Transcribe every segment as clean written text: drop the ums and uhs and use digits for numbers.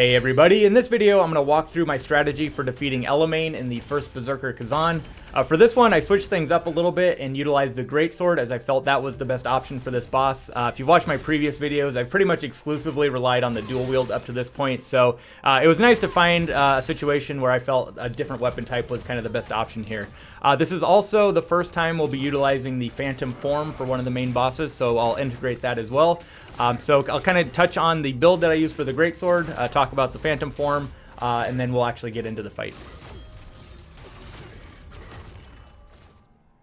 Hey everybody, in this video I'm going to walk through my strategy for defeating Elemein in the First Berserker Khazan. For this one I switched things up a little bit and utilized the greatsword as I felt that was the best option for this boss. If you've watched my previous videos, I've pretty much exclusively relied on the dual wield up to this point, so it was nice to find a situation where I felt a different weapon type was kind of the best option here. This is also the first time we'll be utilizing the phantom form for one of the main bosses, so I'll integrate that as well. So I'll kind of touch on the build that I use for the greatsword, talk about the phantom form, and then we'll actually get into the fight.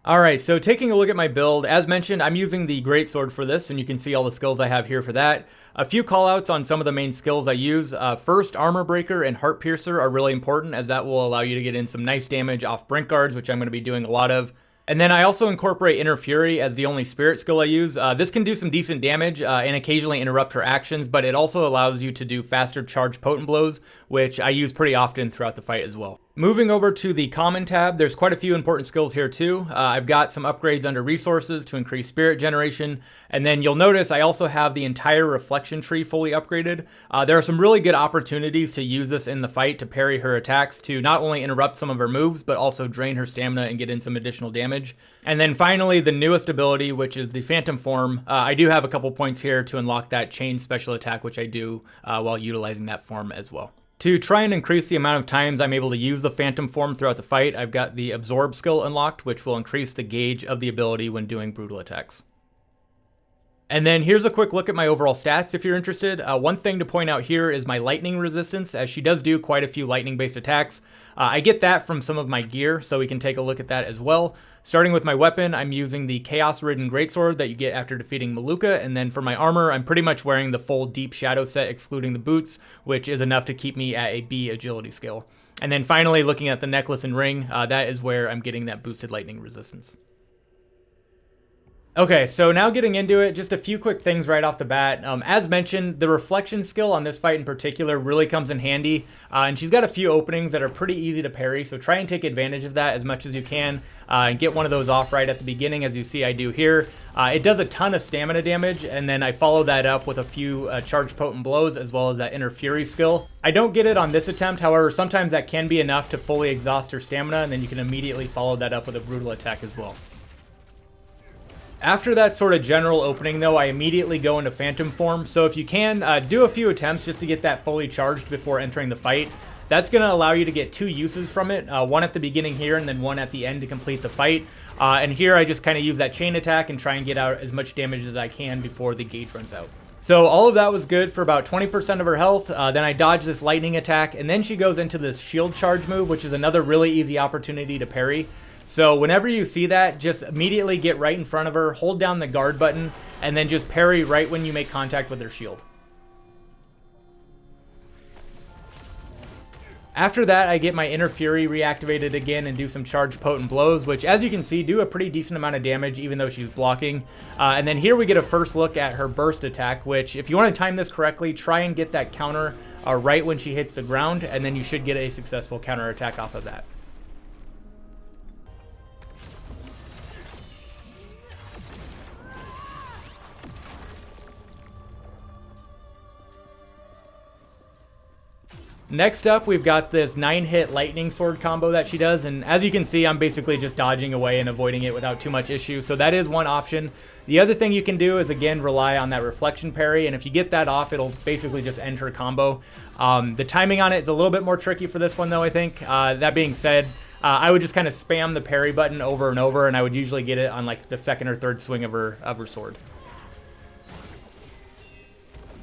Alright, so taking a look at my build, as mentioned, I'm using the greatsword for this, and you can see all the skills I have here for that. A few callouts on some of the main skills I use. First, Armor Breaker and Heart Piercer are really important, as that will allow you to get in some nice damage off Brink Guards, which I'm going to be doing a lot of. And then I also incorporate Inner Fury as the only spirit skill I use. This can do some decent damage and occasionally interrupt her actions, but it also allows you to do faster charged potent blows, which I use pretty often throughout the fight as well. Moving over to the common tab, there's quite a few important skills here too. I've got some upgrades under resources to increase spirit generation, and then you'll notice I also have the entire reflection tree fully upgraded. There are some really good opportunities to use this in the fight to parry her attacks to not only interrupt some of her moves, but also drain her stamina and get in some additional damage. And then finally, the newest ability, which is the phantom form. I do have a couple points here to unlock that chain special attack, which I do while utilizing that form as well. To try and increase the amount of times I'm able to use the phantom form throughout the fight, I've got the absorb skill unlocked, which will increase the gauge of the ability when doing brutal attacks. And then here's a quick look at my overall stats if you're interested. One thing to point out here is my lightning resistance, as she does do quite a few lightning-based attacks. I get that from some of my gear, so we can take a look at that as well. Starting with my weapon, I'm using the Chaos-Ridden Greatsword that you get after defeating Maluca, and then for my armor, I'm pretty much wearing the full Deep Shadow set excluding the boots, which is enough to keep me at a B agility skill. And then finally, looking at the necklace and ring, that is where I'm getting that boosted lightning resistance. Okay, so now getting into it, just a few quick things right off the bat. As mentioned, the reflection skill on this fight in particular really comes in handy, and she's got a few openings that are pretty easy to parry, so try and take advantage of that as much as you can, and get one of those off right at the beginning, as you see I do here. It does a ton of stamina damage, and then I follow that up with a few charged potent blows, as well as that Inner Fury skill. I don't get it on this attempt, however, sometimes that can be enough to fully exhaust her stamina, and then you can immediately follow that up with a brutal attack as well. After that sort of general opening though, I immediately go into phantom form, so if you can, do a few attempts just to get that fully charged before entering the fight. That's going to allow you to get two uses from it, one at the beginning here and then one at the end to complete the fight. And here I just kind of use that chain attack and try and get out as much damage as I can before the gauge runs out. So all of that was good for about 20% of her health, then I dodge this lightning attack, and then she goes into this shield charge move, which is another really easy opportunity to parry. So whenever you see that, just immediately get right in front of her, hold down the guard button, and then just parry right when you make contact with her shield. After that, I get my Inner Fury reactivated again and do some charged potent blows, which as you can see, do a pretty decent amount of damage even though she's blocking. And then here we get a first look at her burst attack, which if you want to time this correctly, try and get that counter right when she hits the ground, and then you should get a successful counter attack off of that. Next up, we've got this 9-hit lightning sword combo that she does, and as you can see, I'm basically just dodging away and avoiding it without too much issue, so that is one option. The other thing you can do is, again, rely on that reflection parry, and if you get that off, it'll basically just end her combo. The timing on it is a little bit more tricky for this one, though, I think. That being said, I would just kind of spam the parry button over and over, and I would usually get it on like the second or third swing of her sword.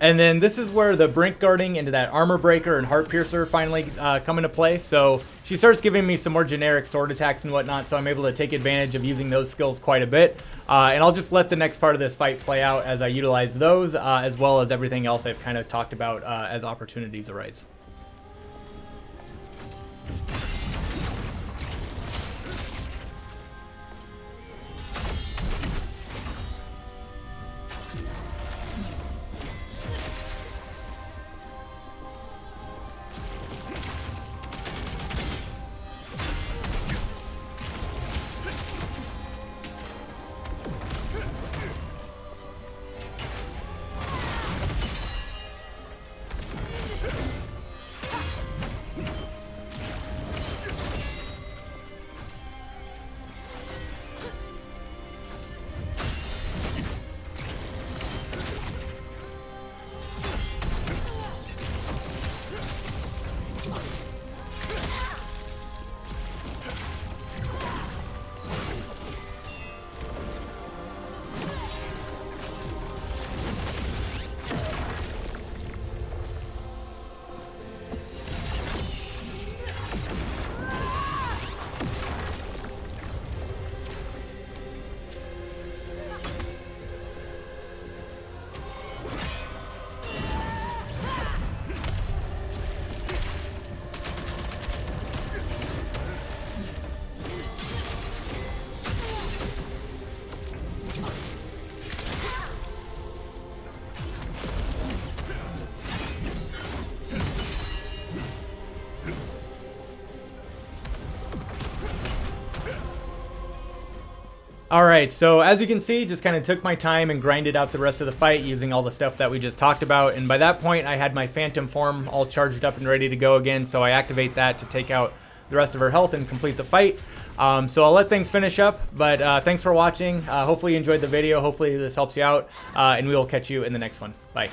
And then this is where the Brink Guarding into that Armor Breaker and Heart Piercer finally come into play. So she starts giving me some more generic sword attacks and whatnot, so I'm able to take advantage of using those skills quite a bit. And I'll just let the next part of this fight play out as I utilize those, as well as everything else I've kind of talked about as opportunities arise. Alright, so as you can see, just kind of took my time and grinded out the rest of the fight using all the stuff that we just talked about, and by that point I had my phantom form all charged up and ready to go again, so I activate that to take out the rest of her health and complete the fight. So I'll let things finish up, but thanks for watching. Hopefully you enjoyed the video, hopefully this helps you out, and we will catch you in the next one. Bye.